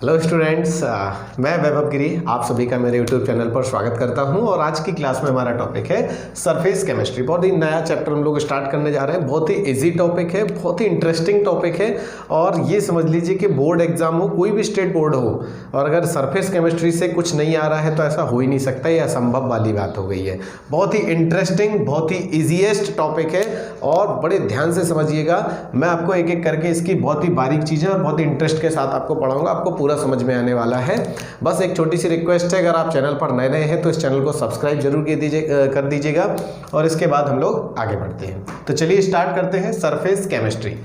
Hello students, मैं वैभव गिरी आप सभी का मेरे यूट्यूब चैनल पर स्वागत करता हूं। और आज की क्लास में हमारा टॉपिक है सरफेस केमिस्ट्री। बहुत ही नया चैप्टर हम लोग स्टार्ट करने जा रहे हैं। बहुत ही इजी टॉपिक है, बहुत ही इंटरेस्टिंग टॉपिक है। और ये समझ लीजिए कि बोर्ड एग्जाम हो, कोई भी स्टेट बोर्ड हो, और अगर सरफेस केमिस्ट्री से कुछ नहीं आ रहा है तो ऐसा हो ही नहीं सकता, ये असंभव वाली बात हो गई है। बहुत ही इंटरेस्टिंग, बहुत ही ईजीएस्ट टॉपिक है और बड़े ध्यान से समझिएगा। मैं आपको एक एक करके इसकी बहुत ही बारीक चीज़ें और बहुत ही इंटरेस्ट के साथ आपको पढ़ाऊंगा, आपको पूरा समझ में आने वाला है। बस एक छोटी सी रिक्वेस्ट है, अगर आप चैनल पर नए हैं तो इस चैनल को सब्सक्राइब जरूर कर दीजिएगा और इसके बाद हम लोग आगे बढ़ते हैं। तो चलिए स्टार्ट करते हैं सरफेस केमिस्ट्री।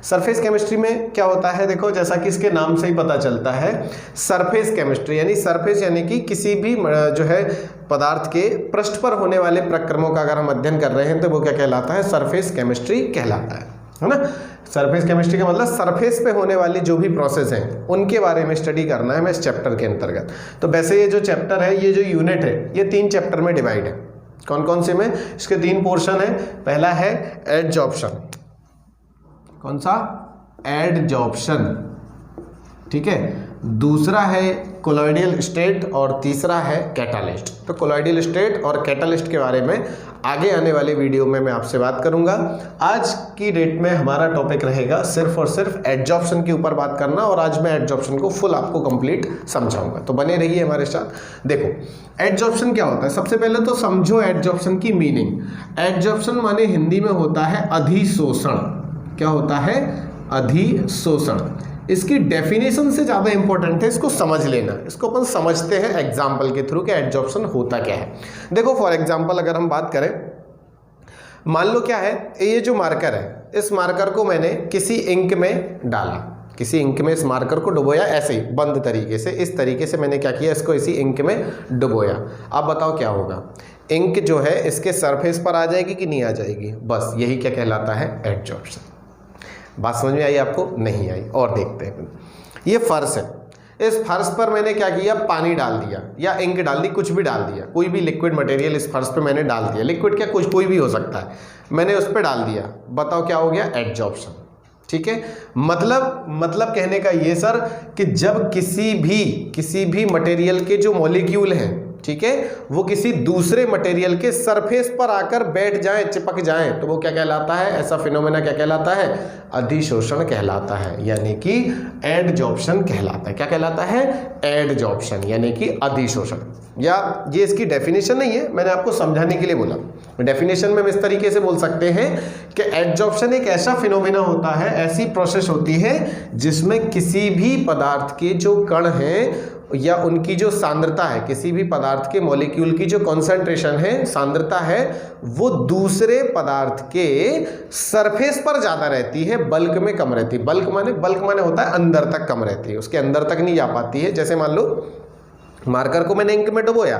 सरफेस केमिस्ट्री में क्या होता है, देखो जैसा कि इसके नाम से ही पता चलता है, सरफेस केमिस्ट्री यानी सरफेस यानी कि किसी भी जो है पदार्थ के पृष्ठ पर होने वाले प्रक्रमों का अगर हम अध्ययन कर रहे हैं तो वो क्या कहलाता है, सरफेस केमिस्ट्री कहलाता है ना। सरफेस केमिस्ट्री का मतलब सरफेस पे होने वाली जो भी प्रोसेस हैं उनके बारे में स्टडी करना है हमें इस चैप्टर के अंतर्गत। तो वैसे ये जो चैप्टर है, ये जो यूनिट है, ये 3 चैप्टर में डिवाइड है। कौन कौन से में? इसके 3 पोर्शन है। पहला है एडजॉर्प्शन। कौन सा? एडजॉर्प्शन, ठीक है। दूसरा है कोलॉइडल स्टेट और तीसरा है कैटालिस्ट। तो कोलॉइडल स्टेट और कैटालिस्ट के बारे में आगे आने वाले वीडियो में मैं आपसे बात करूंगा। आज की डेट में हमारा टॉपिक रहेगा सिर्फ और सिर्फ एडजॉर्प्शन के ऊपर बात करना, और आज मैं एडजॉर्प्शन को फुल आपको कंप्लीट समझाऊंगा। तो बने रहिए हमारे साथ। देखो एडजॉर्प्शन क्या होता है, सबसे पहले तो समझो एडजॉर्प्शन की मीनिंग। एडजॉर्प्शन माने हिंदी में होता है अधिशोषण। क्या होता है? अधिशोषण। इसकी डेफिनेशन से ज़्यादा इंपॉर्टेंट है इसको समझ लेना। इसको अपन समझते हैं एग्जाम्पल के थ्रू कि एडजॉर्प्शन होता क्या है। देखो फॉर एग्जाम्पल अगर हम बात करें, मान लो क्या है, ये जो मार्कर है, इस मार्कर को मैंने किसी इंक में डाला, किसी इंक में इस मार्कर को डुबोया, ऐसे ही बंद तरीके से, इस तरीके से मैंने क्या किया, इसको इसी इंक में डुबोया। अब बताओ क्या होगा? इंक जो है इसके सरफेस पर आ जाएगी कि नहीं आ जाएगी? बस यही क्या कहलाता है? एडजॉर्प्शन। बात समझ में आई आपको? नहीं आई? और देखते हैं। ये फर्श है, इस फर्श पर मैंने क्या किया, पानी डाल दिया या इंक डाल दी, कुछ भी डाल दिया, कोई भी लिक्विड मटेरियल इस फर्श पे मैंने डाल दिया। लिक्विड क्या, कुछ कोई भी हो सकता है, मैंने उस पर डाल दिया। बताओ क्या हो गया? एडजॉर्प्शन। ठीक है। मतलब कहने का ये सर कि जब किसी भी मटेरियल के जो मॉलिक्यूल हैं, ठीक है, वो किसी दूसरे मटेरियल के सरफेस पर आकर बैठ जाएं, चिपक जाएं, तो वो क्या कहलाता है? ऐसा फिनोमेना क्या कहलाता है? अधिशोषण कहलाता है, यानी कि एडजॉर्प्शन कहलाता है। क्या कहलाता है? एडजॉर्प्शन यानी कि अधिशोषण। या ये इसकी डेफिनेशन नहीं है, मैंने आपको समझाने के लिए बोला। डेफिनेशन में हम इस तरीके से बोल सकते हैं कि एडजॉर्प्शन एक ऐसा फिनोमेना होता है, ऐसी प्रोसेस होती है जिसमें किसी भी पदार्थ के जो कण हैं या उनकी जो सांद्रता है, किसी भी पदार्थ के मॉलिक्यूल की जो कॉन्सेंट्रेशन है, सांद्रता है, वो दूसरे पदार्थ के सरफेस पर ज़्यादा रहती है, बल्क में कम रहती है। बल्क माने होता है अंदर तक कम रहती है, उसके अंदर तक नहीं जा पाती है। जैसे मान लो मार्कर को मैंने इंक में डुबोया,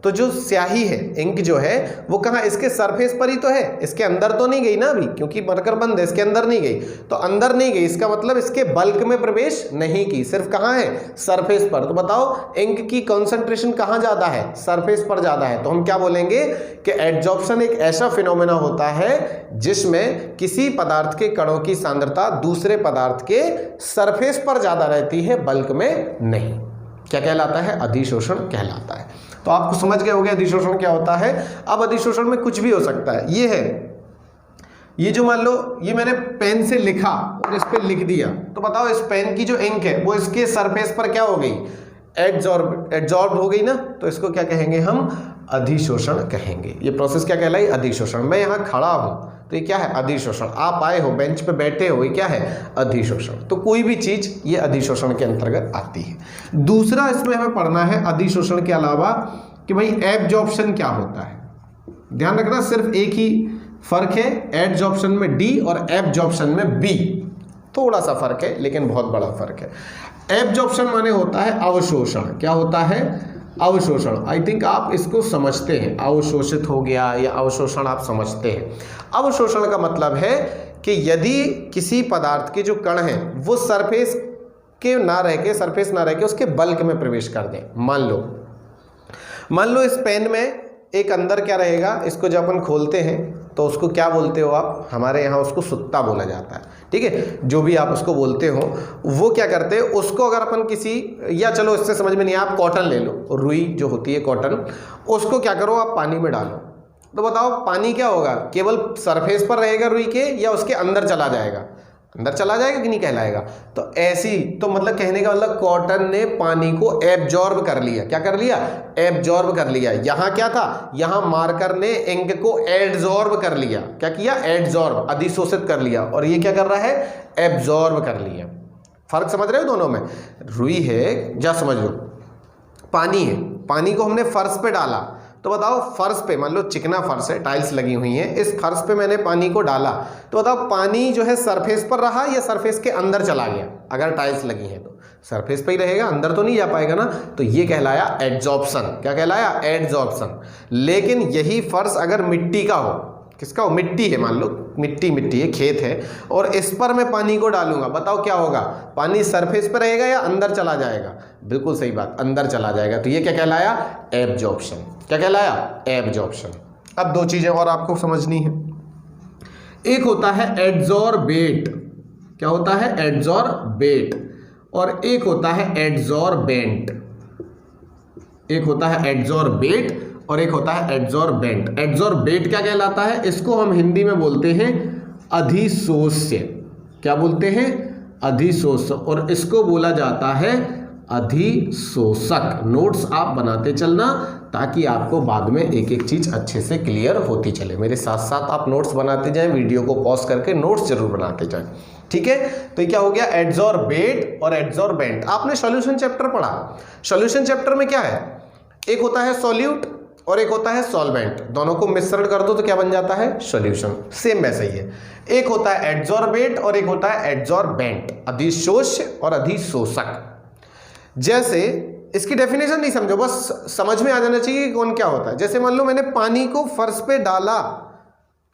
तो जो स्याही है, इंक जो है, वो कहाँ? इसके सरफेस पर ही तो है, इसके अंदर तो नहीं गई ना अभी, क्योंकि मार्कर बंद है, इसके अंदर नहीं गई। तो अंदर नहीं गई, इसका मतलब इसके बल्क में प्रवेश नहीं की, सिर्फ कहाँ है? सरफेस पर। तो बताओ इंक की कॉन्सेंट्रेशन कहाँ ज़्यादा है? सरफेस पर ज़्यादा है। तो हम क्या बोलेंगे कि एडजॉर्प्शन एक ऐसा फिनोमेना होता है जिसमें किसी पदार्थ के कणों की सांद्रता दूसरे पदार्थ के सरफेस पर ज़्यादा रहती है, बल्क में नहीं। क्या कहलाता है? अधिशोषण कहलाता है। तो आपको समझ गए होंगे अधिशोषण क्या होता है। अब अधिशोषण में कुछ भी हो सकता है। ये है, ये जो मान लो ये मैंने पेन से लिखा और इस पे लिख दिया, तो बताओ इस पेन की जो इंक है वो इसके सरफेस पर क्या हो गई? एडजॉर्ब हो गई ना। तो इसको क्या कहेंगे हम? अधिशोषण कहेंगे। ये प्रोसेस क्या कहलाई? अधिशोषण। मैं यहाँ खड़ा हूँ तो ये क्या है? अधिशोषण। आप आए हो, बेंच पे बैठे हो, ये क्या है? अधिशोषण। तो कोई भी चीज ये अधिशोषण के अंतर्गत आती है। दूसरा इसमें हमें पढ़ना है अधिशोषण के अलावा कि भाई एब्जॉर्प्शन क्या होता है। ध्यान रखना, सिर्फ एक ही फर्क है, एडजॉर्प्शन में डी और एब्जॉर्प्शन में बी। थोड़ा सा फर्क है लेकिन बहुत बड़ा फर्क है। एब्जॉर्प्शन माने होता है अवशोषण। क्या होता है? अवशोषण। आई थिंक आप इसको समझते हैं, अवशोषित हो गया या अवशोषण आप समझते हैं। अवशोषण का मतलब है कि यदि किसी पदार्थ के जो कण हैं वो सरफेस ना रह के उसके बल्क में प्रवेश कर दें। मान लो इस पेन में एक अंदर क्या रहेगा, इसको जब अपन खोलते हैं तो उसको क्या बोलते हो आप, हमारे यहाँ उसको सुत्ता बोला जाता है, ठीक है, जो भी आप उसको बोलते हो। वो क्या करते हैं, उसको अगर अपन किसी, या चलो इससे समझ में नहीं, आप कॉटन ले लो, रुई जो होती है कॉटन, उसको क्या करो आप पानी में डालो, तो बताओ पानी क्या होगा, केवल सरफेस पर रहेगा रुई के या उसके अंदर चला जाएगा, अंदर चला जाएगा कि नहीं कहलाएगा। तो ऐसी, तो मतलब कहने का मतलब कॉटन ने पानी को एब्जॉर्ब कर लिया, क्या कर लिया, एब्जॉर्ब कर लिया। यहाँ क्या था, यहाँ मार्कर ने इंक को एड्जॉर्ब कर लिया, क्या किया, एड्जॉर्ब, अधिशोषित कर लिया, और ये क्या कर रहा है, एब्जॉर्ब कर लिया। फर्क समझ रहे हो दोनों में, रुई है, जा समझ लो, पानी है, पानी को हमने फर्श पे डाला, तो बताओ फर्श पे, मान लो चिकना फर्श है, टाइल्स लगी हुई हैं, इस फर्श पे मैंने पानी को डाला, तो बताओ पानी जो है सरफेस पर रहा या सरफेस के अंदर चला गया। अगर टाइल्स लगी हैं तो सरफेस पे ही रहेगा, अंदर तो नहीं जा पाएगा ना, तो ये कहलाया एड्जॉर्प्शन। क्या कहलाया, एड्जॉर्प्शन। लेकिन यही फर्श अगर मिट्टी का हो, किसका हो, मिट्टी है, मान लो मिट्टी है, खेत है, और इस पर मैं पानी को डालूंगा, बताओ क्या होगा, पानी सरफेस पर रहेगा या अंदर चला जाएगा, बिल्कुल सही बात, अंदर चला जाएगा। तो ये क्या कहलाया, एब्जॉर्प्शन। क्या कहलाया, एब्जॉर्प्शन। अब दो चीजें और आपको समझनी है, एक होता है एड्जॉर्बेट, क्या होता है, एड्जॉर्बेट, और एक होता है एड्जॉर्बेंट। एक होता है एड्जॉर्बेट और एक होता है एड्जॉर्बेंट। एड्जॉर्बेट क्या कहलाता है, इसको हम हिंदी में बोलते हैं अधिशोष्य। क्या बोलते हैं, अधिशोष्य, और इसको बोला जाता है अधिशोषक। नोट्स आप बनाते चलना ताकि आपको बाद में एक एक चीज अच्छे से क्लियर होती चले। मेरे साथ साथ आप नोट्स बनाते जाएं, वीडियो को पॉज करके नोट्स जरूर बनाते जाएं, ठीक है। तो ये क्या हो गया, एड्जॉर्बेट और एड्जॉर्बेंट। आपने सॉल्यूशन चैप्टर पढ़ा, सॉल्यूशन चैप्टर में क्या है, एक होता है सॉल्यूट और एक होता है सॉल्वेंट, दोनों को मिश्रण कर दो तो क्या बन जाता है, सॉल्यूशन। सेम वैसा ही है, एक होता है एड्जॉर्बेट और एक होता है एड्जॉर्बेंट, अधिशोष्य और अधिशोषक। जैसे इसकी डेफिनेशन नहीं समझो, बस समझ में आ जाना चाहिए कि कौन क्या होता है। जैसे मान लो मैंने पानी को फर्श पे डाला,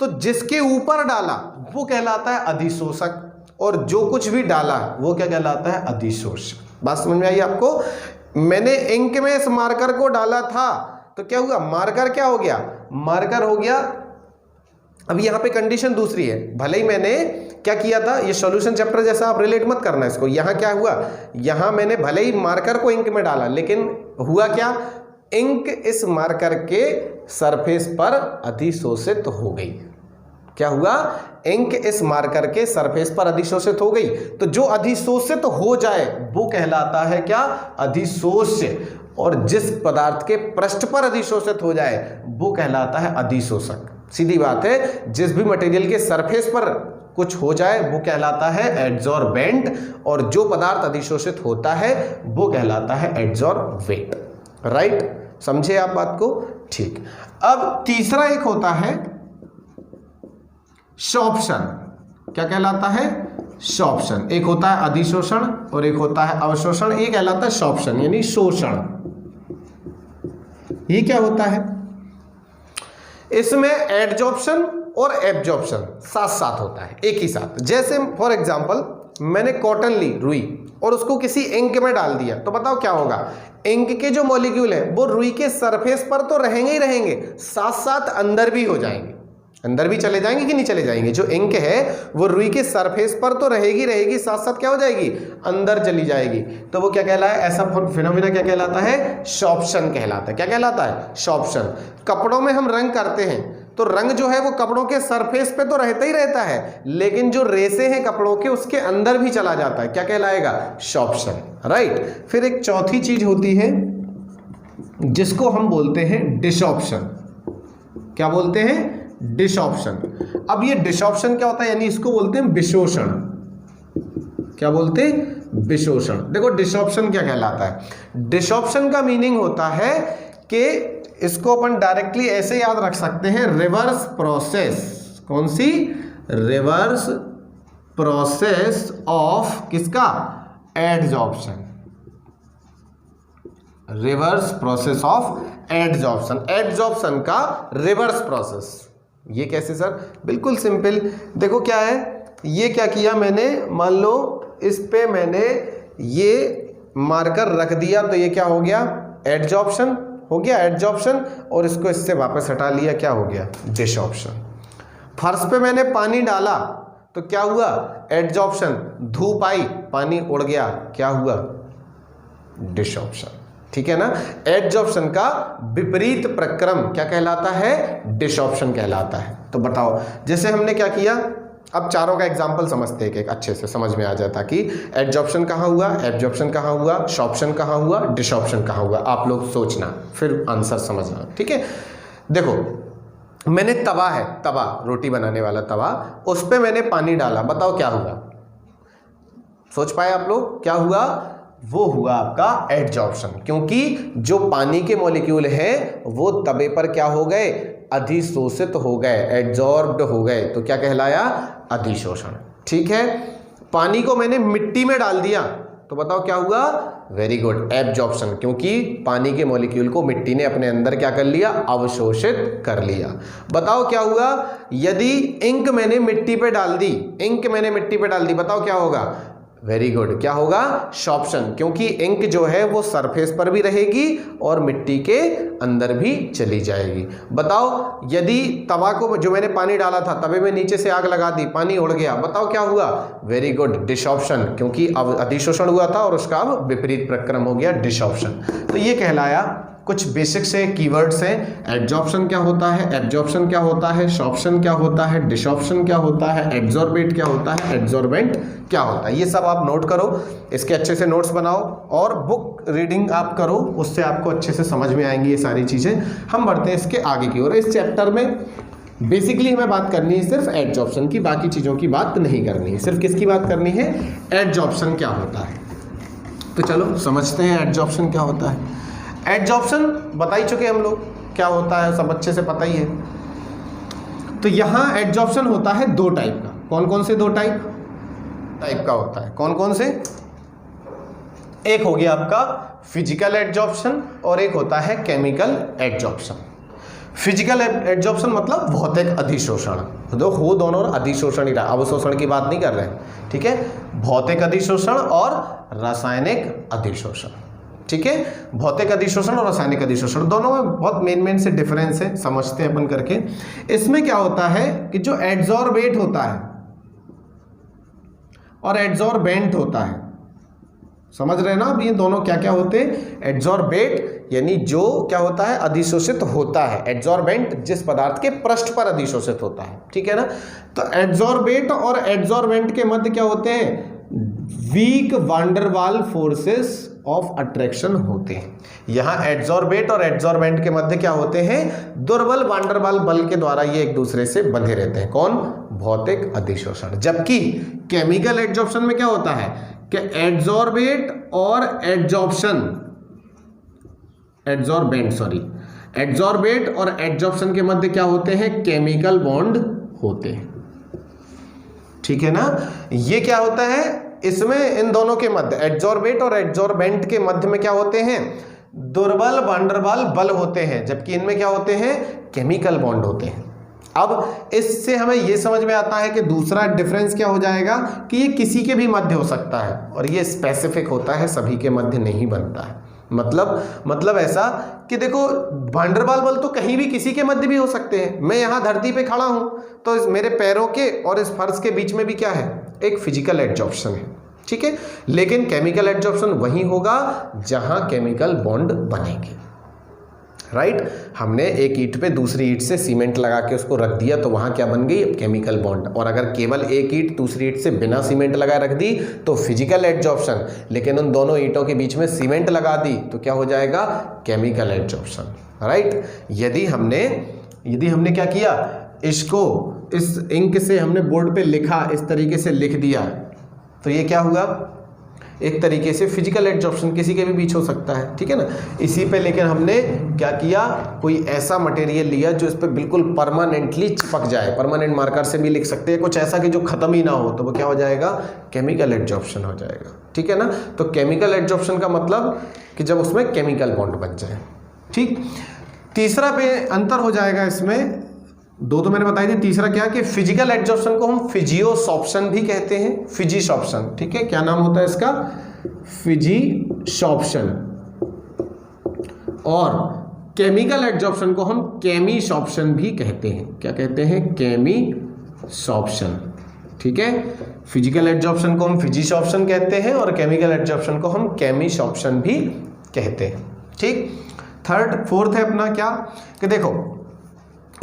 तो जिसके ऊपर डाला वो कहलाता है अधिशोषक, और जो कुछ भी डाला वो क्या कहलाता है, अधिशोष्य। बात समझ में आई आपको। मैंने इंक में इस मार्कर को डाला था तो क्या हुआ, मार्कर क्या हो गया, मार्कर हो गया। अब यहाँ पे कंडीशन दूसरी है, भले ही मैंने क्या किया था, ये सॉल्यूशन चैप्टर जैसा आप रिलेट मत करना इसको। यहाँ क्या हुआ, यहाँ मैंने भले ही मार्कर को इंक में डाला, लेकिन हुआ क्या, इंक इस मार्कर के सरफेस पर अधिशोषित हो गई। क्या हुआ, इंक इस मार्कर के सरफेस पर अधिशोषित हो गई। तो जो अधिशोषित हो जाए वो कहलाता है क्या, अधिशोष्य, और जिस पदार्थ के पृष्ठ पर अधिशोषित हो जाए वो कहलाता है अधिशोषक। सीधी बात है, जिस भी मटेरियल के सरफेस पर कुछ हो जाए वो कहलाता है एड्जॉर्बेंट, और जो पदार्थ अधिशोषित होता है वो कहलाता है एड्जॉर्बेट। राइट, समझे आप बात को, ठीक। अब तीसरा एक होता है शोषण। क्या कहलाता है, शोषण। एक होता है अधिशोषण और एक होता है अवशोषण, ये कहलाता है शोषण यानी शोषण। ये क्या होता है, इसमें एड्जॉर्प्शन और एब्जॉर्प्शन साथ साथ होता है, एक ही साथ। जैसे फॉर एग्जांपल मैंने कॉटन ली, रुई, और उसको किसी इंक में डाल दिया, तो बताओ क्या होगा, इंक के जो मॉलिक्यूल हैं वो रुई के सरफेस पर तो रहेंगे ही रहेंगे, साथ साथ अंदर भी हो जाएंगे, अंदर भी चले जाएंगे कि नहीं चले जाएंगे। जो इंक है वो रुई के सरफेस पर तो रहेगी, साथ साथ क्या हो जाएगी, अंदर चली जाएगी। तो वो क्या कहलाता है, ऐसा फिनोमिना क्या कहलाता है, शोषण कहलाता है। क्या कहलाता है, शोषण। कपड़ों में हम रंग करते हैं तो रंग जो है वो कपड़ों के सरफेस पे तो रहता ही रहता है, लेकिन जो रेसे हैं कपड़ों के उसके अंदर भी चला जाता है। क्या कहलाएगा, शोषण। राइट। फिर एक चौथी चीज होती है जिसको हम बोलते हैं डिसॉर्प्शन। क्या बोलते हैं, डिसॉर्प्शन। अब ये डिसॉर्प्शन क्या होता है, यानी इसको बोलते हैं विशोषण। क्या बोलते हैं, विशोषण। देखो डिसॉर्प्शन क्या कहलाता है, डिसॉर्प्शन का मीनिंग होता है कि इसको अपन डायरेक्टली ऐसे याद रख सकते हैं, रिवर्स प्रोसेस। कौन सी, रिवर्स प्रोसेस ऑफ किसका, adsorption. Reverse process of adsorption, adsorption का रिवर्स प्रोसेस। ये कैसे सर, बिल्कुल सिंपल। देखो क्या है, ये क्या किया मैंने, मान लो इस पे मैंने ये मार्कर रख दिया तो ये क्या हो गया, एडजॉर्प्शन, हो गया एडजॉर्प्शन, और इसको इससे वापस हटा लिया, क्या हो गया डिसॉर्प्शन। फर्श पे मैंने पानी डाला तो क्या हुआ एडजॉर्प्शन, धूप आई पानी उड़ गया, क्या हुआ डिसॉर्प्शन। ठीक है ना, एडजॉर्प्शन का विपरीत प्रक्रम क्या कहलाता है, डिसॉर्प्शन कहलाता है। तो बताओ जैसे हमने क्या किया, अब चारों का एग्जाम्पल समझते हैं, एक अच्छे से समझ में आ जाता कि एडजॉर्प्शन कहाँ हुआ, एब्जॉर्प्शन कहाँ हुआ, सॉर्प्शन कहाँ हुआ, डिसॉर्प्शन कहाँ हुआ। आप लोग सोचना फिर आंसर समझना। ठीक है, देखो मैंने तवा है, तवा रोटी बनाने वाला तवा, उस पर मैंने पानी डाला, बताओ क्या हुआ, सोच पाए आप लोग क्या हुआ, वो हुआ आपका एडजॉर्प्शन, क्योंकि जो पानी के मॉलिक्यूल हैं वो तवे पर क्या हो गए, अधिशोषित हो गए, एड्जॉर्ब्ड हो गए, तो क्या कहलाया अधिशोषण। ठीक है, पानी को मैंने मिट्टी में डाल दिया तो बताओ क्या हुआ, वेरी गुड एब्जॉर्प्शन, क्योंकि पानी के मॉलिक्यूल को मिट्टी ने अपने अंदर क्या कर लिया, अवशोषित कर लिया। बताओ क्या हुआ, यदि इंक मैंने मिट्टी पे डाल दी, इंक मैंने मिट्टी पे डाल दी, बताओ क्या होगा, वेरी गुड क्या होगा सॉर्प्शन, क्योंकि इंक जो है वो सरफेस पर भी रहेगी और मिट्टी के अंदर भी चली जाएगी। बताओ यदि तवा को जो मैंने पानी डाला था तवे में नीचे से आग लगा दी, पानी उड़ गया, बताओ क्या हुआ, वेरी गुड डिसॉर्प्शन, क्योंकि अब अधिशोषण हुआ था और उसका अब विपरीत प्रक्रम हो गया डिसॉर्प्शन। तो ये कहलाया, कुछ बेसिक से कीवर्ड्स हैं, एडजॉर्प्शन क्या होता है, एब्जॉर्प्शन क्या होता है, सॉर्प्शन क्या होता है, डिसॉर्प्शन क्या होता है, एड्जॉर्बेट क्या होता है, एड्जॉर्बेंट क्या होता है, ये सब आप नोट करो, इसके अच्छे से नोट्स बनाओ और बुक रीडिंग आप करो, उससे आपको अच्छे से समझ में आएंगी ये सारी चीज़ें। हम बढ़ते हैं इसके आगे की ओर। इस चैप्टर में बेसिकली हमें बात करनी है सिर्फ एडजॉर्प्शन की, बाकी चीज़ों की बात नहीं करनी है, सिर्फ किसकी बात करनी है, एडजॉर्प्शन क्या होता है। तो चलो समझते हैं एडजॉर्प्शन क्या होता है। एडजॉर्प्शन बता ही चुके हम लोग क्या होता है, सब अच्छे से पता ही है। तो यहां एडजॉर्प्शन होता है दो टाइप का, कौन कौन से दो टाइप का होता है, कौन कौन से, एक हो गया आपका फिजिकल एडजॉर्प्शन और एक होता है केमिकल एडजॉर्प्शन। फिजिकल एडजॉर्प्शन मतलब भौतिक अधिशोषण, तो हो दोनों अधिशोषण ही रहा, अवशोषण की बात नहीं कर रहे हैं। ठीक है, भौतिक अधिशोषण और रासायनिक अधिशोषण। ठीक है, भौतिक अधिशोषण और रासायनिक अधिशोषण दोनों में बहुत मेन से डिफरेंस है, समझते हैं अपन करके। इसमें क्या होता है कि जो एड्जॉर्बेट होता है और एड्जॉर्बेंट होता है, समझ रहे हैं ना अब ये दोनों क्या क्या होते हैं। एड्जॉर्बेट यानी जो क्या होता है अधिशोषित होता है, एड्जॉर्बेंट जिस पदार्थ के पृष्ठ पर अधिशोषित होता है। ठीक है ना, तो एड्जॉर्बेट और एड्जॉर्बेंट के मध्य क्या होते हैं, weak van der Waals forces of attraction होते हैं। यहां एड्जॉर्बेट और एड्जॉर्बेंट के मध्य क्या होते हैं, दुर्बल वांडरवाल बल के द्वारा ये एक दूसरे से बंधे रहते हैं, कौन, भौतिक अधिशोषण। जबकि केमिकल एडजॉर्प्शन में क्या होता है कि एड्जॉर्बेट और एड्जॉर्बेट और एडजॉर्प्शन के मध्य क्या होते हैं, केमिकल बॉन्ड होते हैं। ठीक है ना, ये क्या होता है इसमें, इन दोनों के मध्य एड्जॉर्बेट और एड्जॉर्बेंट के मध्य में क्या होते हैं, दुर्बल वांडरवाल बल होते हैं, जबकि इनमें क्या होते हैं, केमिकल बॉन्ड होते हैं। अब इससे हमें यह समझ में आता है कि दूसरा डिफरेंस क्या हो जाएगा कि ये किसी के भी मध्य हो सकता है और ये स्पेसिफिक होता है, सभी के मध्य नहीं बनता है। मतलब ऐसा कि देखो वांडरवाल बल तो कहीं भी किसी के मध्य भी हो सकते हैं। मैं यहाँ धरती पे खड़ा हूँ तो इस मेरे पैरों के और इस फर्श के बीच में भी क्या है, एक फिजिकल एडजॉर्प्शन है। ठीक है, लेकिन केमिकल एडजॉर्प्शन वही होगा जहां केमिकल बॉन्ड बनेंगे। राइट, हमने एक ईंट पे दूसरी ईंट से सीमेंट लगा के उसको रख दिया तो वहां क्या बन गई, केमिकल बॉन्ड। और अगर केवल एक ईंट दूसरी ईंट से बिना सीमेंट लगाए रख दी तो फिजिकल एडजॉर्प्शन, लेकिन उन दोनों ईंटों के बीच में सीमेंट लगा दी तो क्या हो जाएगा, केमिकल एडजॉर्प्शन। राइट, यदि हमने क्या किया, इसको इस इंक से हमने बोर्ड पे लिखा, इस तरीके से लिख दिया तो ये क्या हुआ, एक तरीके से फिजिकल एडजॉर्प्शन किसी के भी बीच हो सकता है। ठीक है ना, इसी पे लेकिन हमने क्या किया, कोई ऐसा मटेरियल लिया जो इस पे बिल्कुल परमानेंटली चिपक जाए, परमानेंट मार्कर से भी लिख सकते हैं, कुछ ऐसा कि जो खत्म ही ना हो, तो वो क्या हो जाएगा, केमिकल एडजॉर्प्शन हो जाएगा। ठीक है ना, तो केमिकल एडजॉर्प्शन का मतलब कि जब उसमें केमिकल बॉन्ड बन जाए। ठीक, तीसरा पे अंतर हो जाएगा इसमें, दो तो मैंने बताई थी, तीसरा क्या कि फिजिकल एडजॉर्प्शन को हम फिजियोसॉर्प्शन भी कहते हैं, फिजिसॉर्प्शन। ठीक है, क्या नाम होता है इसका, फिजिसॉर्प्शन। और केमिकल एड्जॉर्प्शन को हम केमिसॉर्प्शन भी कहते हैं। क्या कहते हैं? केमिसॉर्प्शन। ठीक है, फिजिकल एड्जॉर्प्शन को हम फिजिसॉर्प्शन कहते हैं और केमिकल एड्जॉर्प्शन को हम केमिसॉर्प्शन भी कहते हैं। ठीक, फोर्थ है अपना क्या कि देखो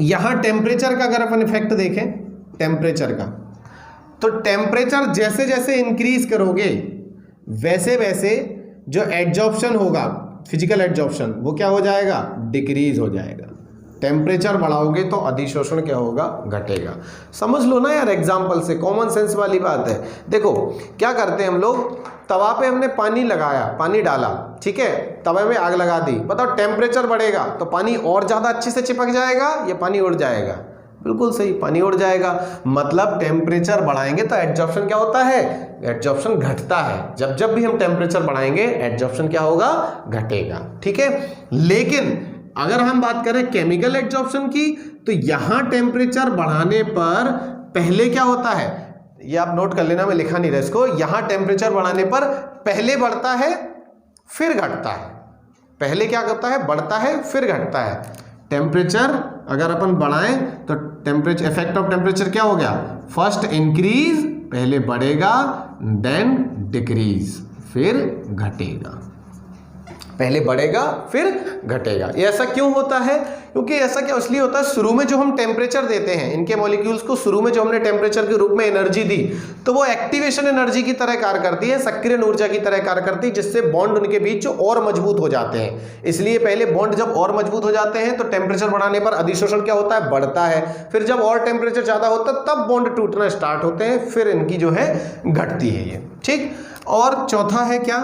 यहां टेम्परेचर का अगर अपन इफेक्ट देखें, टेम्परेचर का, तो टेम्परेचर जैसे जैसे इंक्रीज करोगे वैसे वैसे जो एड्जॉर्प्शन होगा, फिजिकल एड्जॉर्प्शन, वो क्या हो जाएगा? डिक्रीज हो जाएगा। टेम्परेचर बढ़ाओगे तो अधिशोषण क्या होगा? घटेगा। समझ लो ना यार, एग्जाम्पल से, कॉमन सेंस वाली बात है। देखो क्या करते हैं हम लोग, तवा पे हमने पानी लगाया, पानी डाला, ठीक है, तवे में आग लगा दी, बताओ टेम्परेचर बढ़ेगा तो पानी और ज़्यादा अच्छे से चिपक जाएगा या पानी उड़ जाएगा? बिल्कुल सही, पानी उड़ जाएगा। मतलब टेम्परेचर बढ़ाएंगे तो एड्जॉर्प्शन क्या होता है? एड्जॉर्प्शन घटता है। जब जब भी हम टेम्परेचर बढ़ाएंगे एड्जॉर्प्शन क्या होगा? घटेगा। ठीक है, लेकिन अगर हम बात करें केमिकल एड्जॉर्प्शन की, तो यहां टेम्परेचर बढ़ाने पर पहले क्या होता है, ये आप नोट कर लेना, मैं लिखा नहीं रहा इसको। यहां टेम्परेचर बढ़ाने पर पहले बढ़ता है फिर घटता है। पहले क्या करता है? बढ़ता है फिर घटता है। टेम्परेचर अगर अपन बढ़ाएं तो टेम्परेचर, इफेक्ट ऑफ टेम्परेचर क्या हो गया? फर्स्ट इंक्रीज, पहले बढ़ेगा, देन डिक्रीज, फिर घटेगा। पहले बढ़ेगा फिर घटेगा। ये ऐसा क्यों होता है? क्योंकि ऐसा क्या इसलिए होता है, शुरू में जो हम टेम्परेचर देते हैं इनके मॉलिक्यूल्स को, शुरू में जो हमने टेम्परेचर के रूप में एनर्जी दी, तो वो एक्टिवेशन एनर्जी की तरह कार्य करती है, सक्रियण ऊर्जा की तरह कार्य करती है, जिससे बॉन्ड उनके बीच और मजबूत हो जाते हैं। इसलिए पहले बॉन्ड जब और मजबूत हो जाते हैं तो टेम्परेचर बढ़ाने पर अधिशोषण क्या होता है? बढ़ता है। फिर जब और टेम्परेचर ज्यादा होता है तब बॉन्ड टूटना स्टार्ट होते हैं, फिर इनकी जो है घटती है ये। ठीक, और चौथा है क्या?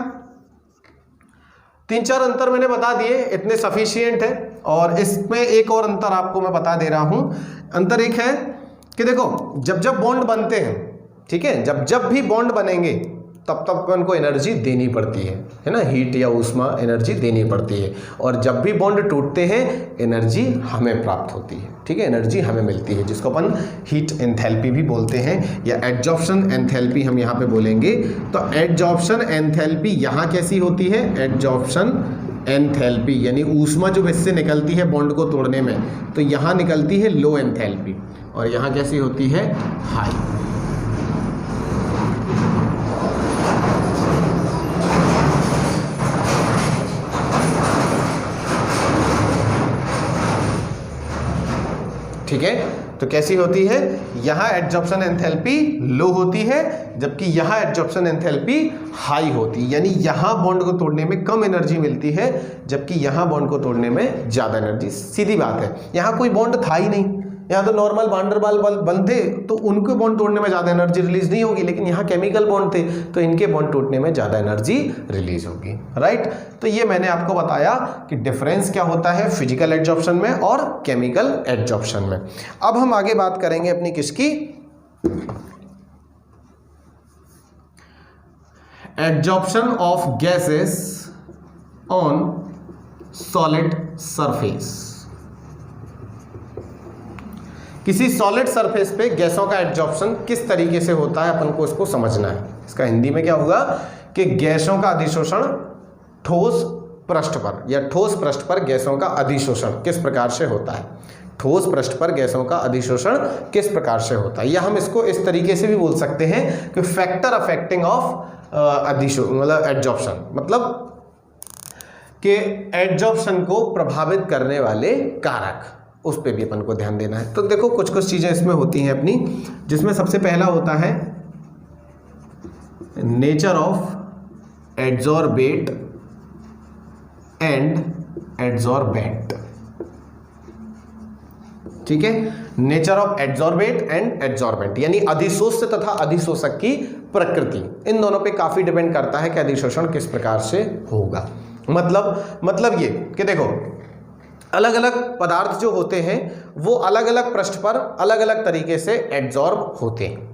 3-4 अंतर मैंने बता दिए, इतने सफिशिएंट है। और इसमें एक और अंतर आपको मैं बता दे रहा हूं। अंतर एक है कि देखो जब जब बॉन्ड बनते हैं, ठीक है, जब जब भी बॉन्ड बनेंगे तब तब उनको एनर्जी देनी पड़ती है ना, हीट या ऊष्मा एनर्जी देनी पड़ती है। और जब भी बॉन्ड टूटते हैं एनर्जी हमें प्राप्त होती है। ठीक है, एनर्जी हमें मिलती है, जिसको अपन हीट एंथैल्पी भी बोलते हैं या एड्जॉर्प्शन एंथैल्पी हम यहाँ पे बोलेंगे। तो एड्जॉर्प्शन एंथैल्पी यहाँ कैसी होती है? एड्जॉर्प्शन एंथैल्पी यानी ऊष्मा जो इससे निकलती है बॉन्ड को तोड़ने में, तो यहाँ निकलती है लो एंथैल्पी, और यहाँ कैसी होती है? हाई। ठीक है, तो कैसी होती है? यहां एड्जॉर्प्शन एंथैल्पी लो होती है, जबकि यहां एड्जॉर्प्शन एंथैल्पी हाई होती है। यानी यहां बॉन्ड को तोड़ने में कम एनर्जी मिलती है, जबकि यहां बॉन्ड को तोड़ने में ज्यादा एनर्जी। सीधी बात है, यहां कोई बॉन्ड था ही नहीं, यहाँ तो नॉर्मल वांडर वाल बंद थे, तो उनको बॉन्ड तोड़ने में ज़्यादा एनर्जी रिलीज नहीं होगी। लेकिन यहाँ केमिकल बॉन्ड थे तो इनके बॉन्ड टूटने में ज़्यादा एनर्जी रिलीज होगी। राइट, तो ये मैंने आपको बताया कि डिफरेंस क्या होता है फिजिकल एड्जॉर्प्शन में और केमिकल एड्जॉर्प्शन में। अब हम आगे बात करेंगे अपनी किसकी? Adsorption of gases on solid surface. किसी सॉलिड सरफेस पे गैसों का एड्जॉर्प्शन किस तरीके से होता है, अपन को इसको समझना है। इसका हिंदी में क्या होगा कि गैसों का अधिशोषण ठोस पृष्ठ पर, या ठोस पृष्ठ पर गैसों का अधिशोषण किस प्रकार से होता है। ठोस पृष्ठ पर गैसों का अधिशोषण किस प्रकार से होता है, या हम इसको इस तरीके से भी बोल सकते हैं कि फैक्टर अफेक्टिंग ऑफ मतलब एड्जॉर्प्शन, मतलब कि एड्जॉर्प्शन को प्रभावित करने वाले कारक, उस पर भी अपन को ध्यान देना है। तो देखो कुछ कुछ चीजें इसमें होती हैं अपनी, जिसमें सबसे पहला होता है nature of adsorbate and adsorbent. ठीक है, nature of adsorbate and adsorbent यानी अधिशोष्य तथा अधिशोषक की प्रकृति, इन दोनों पे काफी डिपेंड करता है कि अधिशोषण किस प्रकार से होगा। मतलब ये कि देखो अलग अलग पदार्थ जो होते हैं वो अलग अलग पृष्ठ पर अलग अलग तरीके से एड्जॉर्ब होते हैं।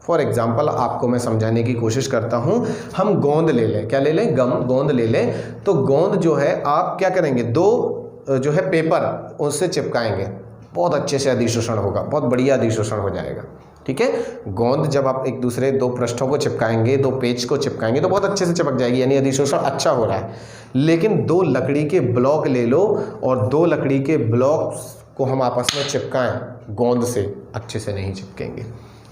फॉर एग्जाम्पल आपको मैं समझाने की कोशिश करता हूं। हम गोंद ले लें, क्या ले लें? गोंद ले लें। तो गोंद जो है आप क्या करेंगे, दो जो है पेपर उससे चिपकाएंगे, बहुत अच्छे से अधिशोषण होगा, बहुत बढ़िया अधिशोषण हो जाएगा। ठीक है। गोंद जब आप एक दूसरे दो पृष्ठों को चिपकाएंगे, दो पेज को चिपकाएंगे तो बहुत अच्छे से चिपक जाएगी, यानी अधिशोषण अच्छा हो रहा है। लेकिन दो लकड़ी के ब्लॉक ले लो और दो लकड़ी के ब्लॉक को हम आपस में चिपकाएं गोंद से, अच्छे से नहीं चिपकेंगे।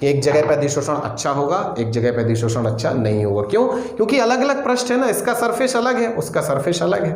एक जगह पे अधिशोषण अच्छा होगा, एक जगह पे अधिशोषण अच्छा नहीं होगा। क्यों? क्योंकि अलग अलग पृष्ठ है ना, इसका सरफेस अलग है, उसका सरफेस अलग है,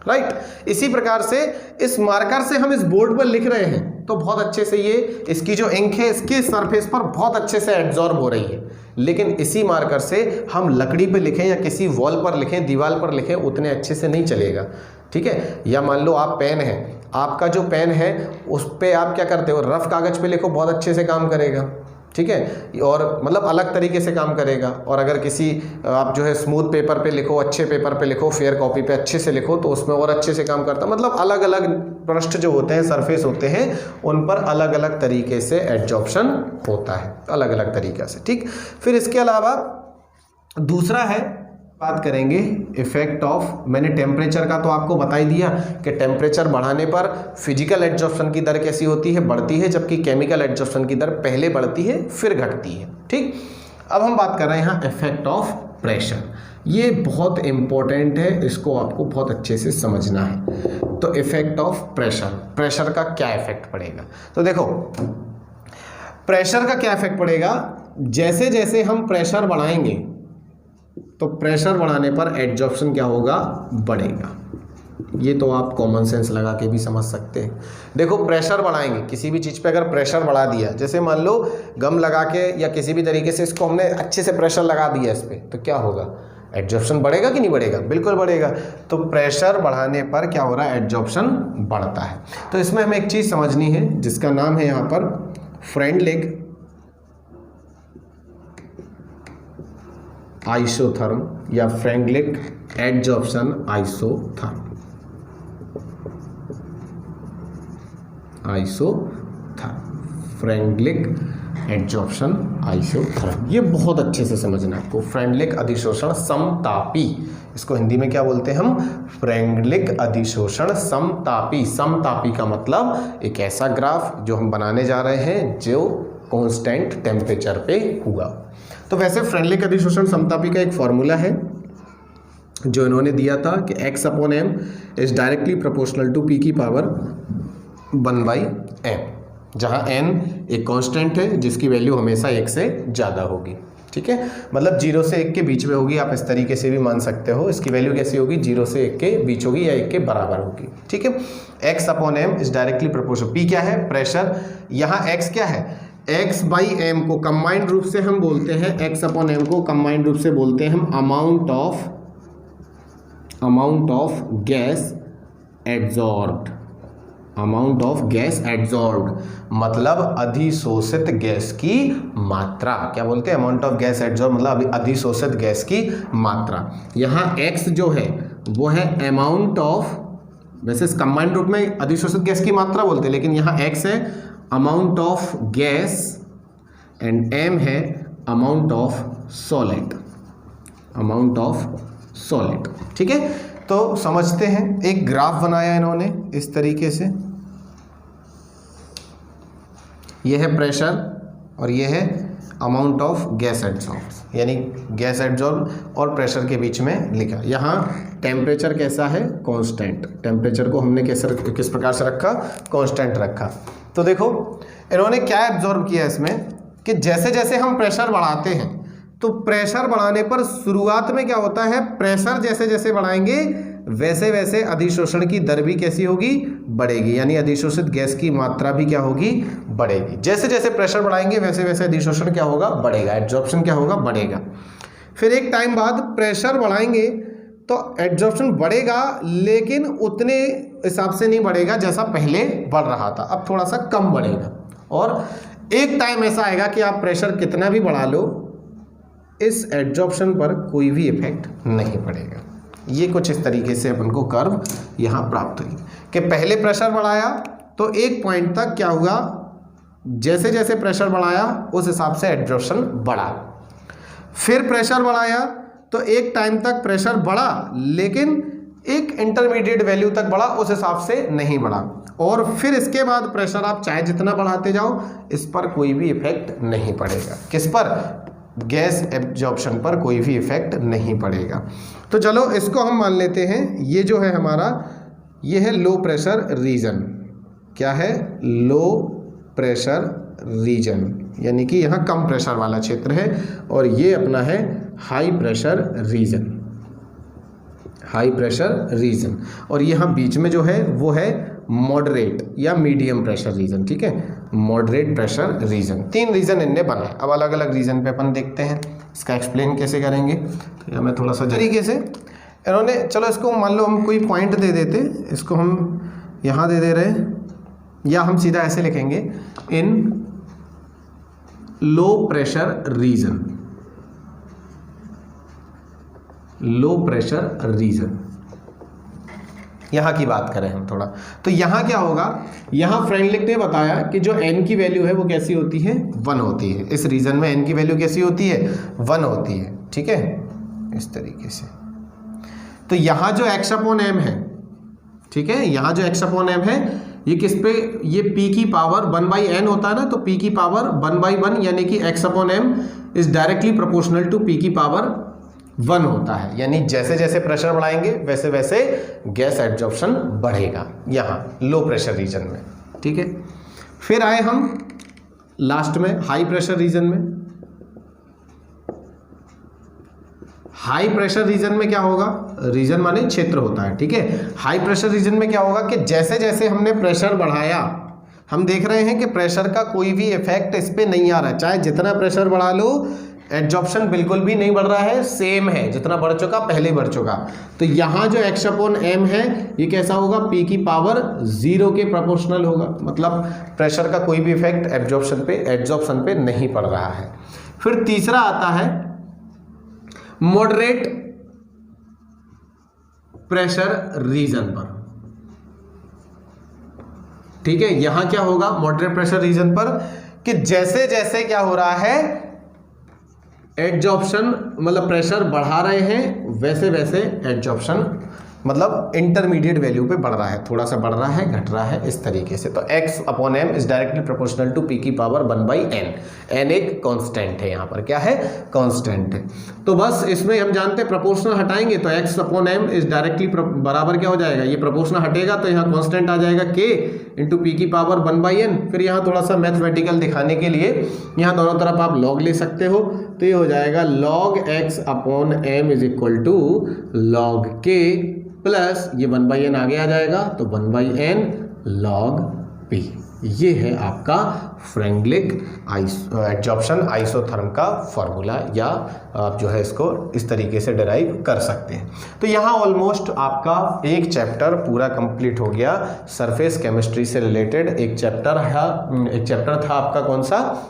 राइट। इसी प्रकार से इस मार्कर से हम इस बोर्ड पर लिख रहे हैं तो बहुत अच्छे से ये इसकी जो इंक है इसके सरफेस पर बहुत अच्छे से एब्जॉर्ब हो रही है। लेकिन इसी मार्कर से हम लकड़ी पे लिखें या किसी वॉल पर लिखें, दीवार पर लिखें, उतने अच्छे से नहीं चलेगा, ठीक है। या मान लो आप पेन है, आपका जो पेन है उस पर आप क्या करते हो, रफ कागज पे लिखो, बहुत अच्छे से काम करेगा, ठीक है, और मतलब अलग तरीके से काम करेगा। और अगर किसी आप जो है स्मूथ पेपर पे लिखो, अच्छे पेपर पे लिखो, फेयर कॉपी पे अच्छे से लिखो तो उसमें और अच्छे से काम करता है। मतलब अलग अलग पृष्ठ जो होते हैं, सरफेस होते हैं, उन पर अलग अलग तरीके से एडजॉर्प्शन होता है, अलग अलग तरीक़े से, ठीक। फिर इसके अलावा दूसरा है, बात करेंगे इफेक्ट ऑफ, मैंने टेम्परेचर का तो आपको बता ही दिया कि टेम्परेचर बढ़ाने पर फिजिकल एडजॉर्प्शन की दर कैसी होती है, बढ़ती है, जबकि केमिकल एडजॉर्प्शन की दर पहले बढ़ती है फिर घटती है, ठीक। अब हम बात कर रहे हैं यहाँ इफेक्ट ऑफ प्रेशर। ये बहुत इंपॉर्टेंट है, इसको आपको बहुत अच्छे से समझना है। तो इफेक्ट ऑफ प्रेशर, प्रेशर का क्या इफेक्ट पड़ेगा? तो देखो प्रेशर का क्या इफेक्ट पड़ेगा, जैसे जैसे हम प्रेशर बढ़ाएंगे तो प्रेशर बढ़ाने पर एडजॉर्प्शन क्या होगा, बढ़ेगा। ये तो आप कॉमन सेंस लगा के भी समझ सकते हैं। देखो प्रेशर बढ़ाएंगे, किसी भी चीज़ पे अगर प्रेशर बढ़ा दिया, जैसे मान लो गम लगा के या किसी भी तरीके से इसको हमने अच्छे से प्रेशर लगा दिया इस पर, तो क्या होगा, एडजॉर्प्शन बढ़ेगा कि नहीं बढ़ेगा? बिल्कुल बढ़ेगा। तो प्रेशर बढ़ाने पर क्या हो रहा है, एडजॉर्प्शन बढ़ता है। तो इसमें हमें एक चीज़ समझनी है जिसका नाम है यहाँ पर फ्रेंडलिक आइसोथर्म या Freundlich adsorption isotherm, Freundlich adsorption isotherm. ये बहुत अच्छे से समझना आपको। फ्रेंडलिक अधिशोषण समतापी, इसको हिंदी में क्या बोलते हैं हम, फ्रेंडलिक अधिशोषण समतापी। समतापी का मतलब एक ऐसा ग्राफ जो हम बनाने जा रहे हैं जो कांस्टेंट टेम्परेचर पे हुआ। तो वैसे फ्रेंडलिक अधिशोषण समतापी का एक फॉर्मूला है जो इन्होंने दिया था कि x/m is directly proportional to p की पावर 1/m, जहाँ n एक कांस्टेंट है जिसकी वैल्यू हमेशा 1 से ज़्यादा होगी, ठीक है। मतलब 0 से 1 के बीच में होगी, आप इस तरीके से भी मान सकते हो। इसकी वैल्यू कैसी होगी, 0 से 1 के बीच होगी या 1 के बराबर होगी, ठीक है। x/m is directly proportional, p क्या है, प्रेशर, यहाँ x क्या है, x/m को कंबाइंड रूप से हम बोलते हैं, x/m को कंबाइंड रूप से बोलते हैं हम amount of gas adsorbed, amount of gas adsorbed मतलब अधिशोषित गैस की मात्रा। क्या बोलते हैं, अमाउंट ऑफ गैस एड्जॉर्ब मतलब अधिशोषित गैस की मात्रा। यहाँ x जो है वो है अमाउंट ऑफ, वैसे कंबाइंड रूप में अधिशोषित गैस की मात्रा बोलते हैं, लेकिन यहाँ x है amount of gas and m है amount of solid, amount of solid, ठीक है। तो समझते हैं, एक ग्राफ बनाया इन्होंने इस तरीके से, ये है प्रेशर और ये है अमाउंट ऑफ गैस एड्जॉर्ब, यानी गैस एड्जॉर्ब और प्रेशर के बीच में लिखा। यहाँ टेम्परेचर कैसा है, कांस्टेंट, टेम्परेचर को हमने किस प्रकार से रखा, कांस्टेंट रखा। तो देखो इन्होंने क्या एब्जॉर्ब किया इसमें कि जैसे जैसे हम प्रेशर बढ़ाते हैं तो प्रेशर बढ़ाने पर शुरुआत में क्या होता है, प्रेशर जैसे जैसे बढ़ाएंगे वैसे वैसे अधिशोषण की दर भी कैसी होगी, बढ़ेगी, यानी अधिशोषित गैस की मात्रा भी क्या होगी, बढ़ेगी। जैसे जैसे प्रेशर बढ़ाएंगे वैसे वैसे अधिशोषण क्या होगा, बढ़ेगा, एड्जॉर्प्शन क्या होगा, बढ़ेगा। फिर एक टाइम बाद प्रेशर बढ़ाएंगे तो एड्जॉर्प्शन बढ़ेगा, लेकिन उतने हिसाब से नहीं बढ़ेगा जैसा पहले बढ़ रहा था, अब थोड़ा सा कम बढ़ेगा। और एक टाइम ऐसा आएगा कि आप प्रेशर कितना भी बढ़ा लो, इस एड्जॉर्प्शन पर कोई भी इफेक्ट नहीं पड़ेगा। ये कुछ इस तरीके से अपन को कर्व यहाँ प्राप्त हुई कि पहले प्रेशर बढ़ाया तो एक पॉइंट तक क्या हुआ, जैसे जैसे प्रेशर बढ़ाया उस हिसाब से एड्जॉर्प्शन बढ़ा। फिर प्रेशर बढ़ाया तो एक टाइम तक प्रेशर बढ़ा, लेकिन एक इंटरमीडिएट वैल्यू तक बढ़ा, उस हिसाब से नहीं बढ़ा। और फिर इसके बाद प्रेशर आप चाहे जितना बढ़ाते जाओ, इस पर कोई भी इफेक्ट नहीं पड़ेगा। किस पर? गैस एब्जॉर्प्शन पर कोई भी इफेक्ट नहीं पड़ेगा। तो चलो इसको हम मान लेते हैं, ये जो है हमारा, ये है लो प्रेशर रीजन। क्या है? लो प्रेशर रीजन, यानी कि यहाँ कम प्रेशर वाला क्षेत्र है, और ये अपना है high pressure region, high pressure region. और यहाँ बीच में जो है वो है मॉडरेट या मीडियम प्रेशर रीजन। ठीक है, मॉडरेट प्रेशर रीजन। 3 रीजन इनने बनाए। अब अलग अलग रीजन पे अपन देखते हैं इसका एक्सप्लेन कैसे करेंगे। तो या मैं थोड़ा सा तरीके से इन्होंने, चलो इसको मान लो हम कोई पॉइंट दे देते, इसको हम यहाँ दे रहे हैं, या हम सीधा ऐसे लिखेंगे in low pressure region, low pressure region. यहाँ की बात करें हम थोड़ा, तो यहाँ क्या होगा, यहाँ फ्रेंडलिक ने बताया कि जो n की वैल्यू है वो कैसी होती है? 1 होती है। इस रीजन में n की वैल्यू कैसी होती है? 1 होती है। ठीक है, इस तरीके से। तो यहाँ जो x/m है, ठीक है, यहाँ जो x/m है, ये किस पे? ये p की पावर 1/n होता है ना, तो p की पावर 1/1 यानी कि x/m is directly proportional to p की पावर 1 होता है। यानी जैसे जैसे प्रेशर बढ़ाएंगे वैसे वैसे गैस एब्जॉर्प्शन बढ़ेगा यहाँ लो प्रेशर रीजन में। ठीक है, फिर आए हम लास्ट में हाई प्रेशर रीजन में। हाई प्रेशर रीजन में क्या होगा? रीजन माने क्षेत्र होता है। ठीक है, हाई प्रेशर रीजन में क्या होगा कि जैसे जैसे हमने प्रेशर बढ़ाया, हम देख रहे हैं कि प्रेशर का कोई भी इफेक्ट इस पे नहीं आ रहा है। चाहे जितना प्रेशर बढ़ा लो, एब्जॉर्प्शन बिल्कुल भी नहीं बढ़ रहा है, सेम है, जितना बढ़ चुका पहले बढ़ चुका। तो यहाँ जो x/m है ये कैसा होगा? p की पावर 0 के प्रोपोर्शनल होगा। मतलब प्रेशर का कोई भी इफेक्ट एब्जॉर्प्शन पे नहीं पड़ रहा है। फिर तीसरा आता है मॉडरेट प्रेशर रीजन पर। ठीक है, यहां क्या होगा मॉडरेट प्रेशर रीजन पर कि जैसे जैसे क्या हो रहा है, एब्जॉर्प्शन मतलब प्रेशर बढ़ा रहे हैं, वैसे वैसे एब्जॉर्प्शन मतलब इंटरमीडिएट वैल्यू पे बढ़ रहा है, थोड़ा सा बढ़ रहा है, घट रहा है, इस तरीके से। तो x/m is directly proportional to p की पावर 1/n। n एक कांस्टेंट है, यहाँ पर क्या है? कांस्टेंट है। तो बस इसमें हम जानते हैं प्रोपोर्शनल हटाएंगे तो x/m इज डायरेक्टली बराबर क्या हो जाएगा? ये प्रोपोर्शनल हटेगा तो यहाँ कांस्टेंट आ जाएगा k इंटू p की पावर 1/n। फिर यहाँ थोड़ा सा मैथमेटिकल दिखाने के लिए यहाँ दोनों तरफ आप लॉग ले सकते हो, तो ये हो जाएगा log x/m is equal to log k plus ये 1/n आगे आ जाएगा, तो 1/n log p। ये है आपका फ्रेंडलिक एब्जॉर्प्शन आइसोथर्म का फॉर्मूला, या आप जो है इसको इस तरीके से डिराइव कर सकते हैं। तो यहाँ ऑलमोस्ट आपका एक चैप्टर पूरा कंप्लीट हो गया। सरफेस केमिस्ट्री से रिलेटेड एक चैप्टर था आपका, कौन सा?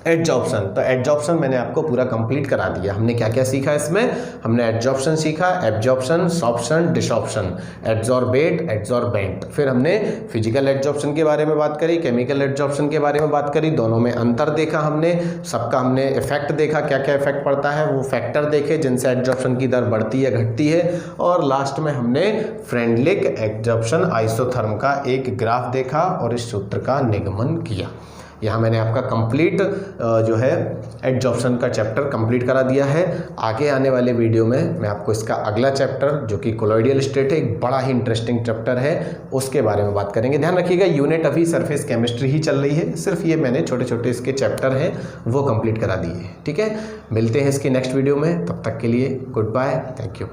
एड्जॉर्प्शन। तो एड्जॉर्प्शन मैंने आपको पूरा कंप्लीट करा दिया। हमने क्या क्या सीखा इसमें? हमने एड्जॉर्प्शन सीखा, absorption, sorption, desorption, adsorbate, adsorbent. फिर हमने फिजिकल एड्जॉर्प्शन के बारे में बात करी, केमिकल एड्जॉर्प्शन के बारे में बात करी, दोनों में अंतर देखा हमने, सबका हमने इफेक्ट देखा, क्या क्या इफेक्ट पड़ता है, वो फैक्टर देखे जिनसे एड्जॉर्प्शन की दर बढ़ती या घटती है, और लास्ट में हमने फ्रेंडलिक एड्जॉर्प्शन आइसोथर्म का एक ग्राफ देखा और इस सूत्र का निगमन किया। यहाँ मैंने आपका कंप्लीट जो है एड्जॉर्प्शन का चैप्टर कंप्लीट करा दिया है। आगे आने वाले वीडियो में मैं आपको इसका अगला चैप्टर जो कि कोलॉइडियल स्टेट है, एक बड़ा ही इंटरेस्टिंग चैप्टर है, उसके बारे में बात करेंगे। ध्यान रखिएगा यूनिट अभी सरफेस केमिस्ट्री ही चल रही है, सिर्फ ये मैंने छोटे छोटे इसके चैप्टर हैं वो कंप्लीट करा दिए हैं। ठीक है, मिलते हैं इसकी नेक्स्ट वीडियो में, तब तक के लिए गुड बाय, थैंक यू।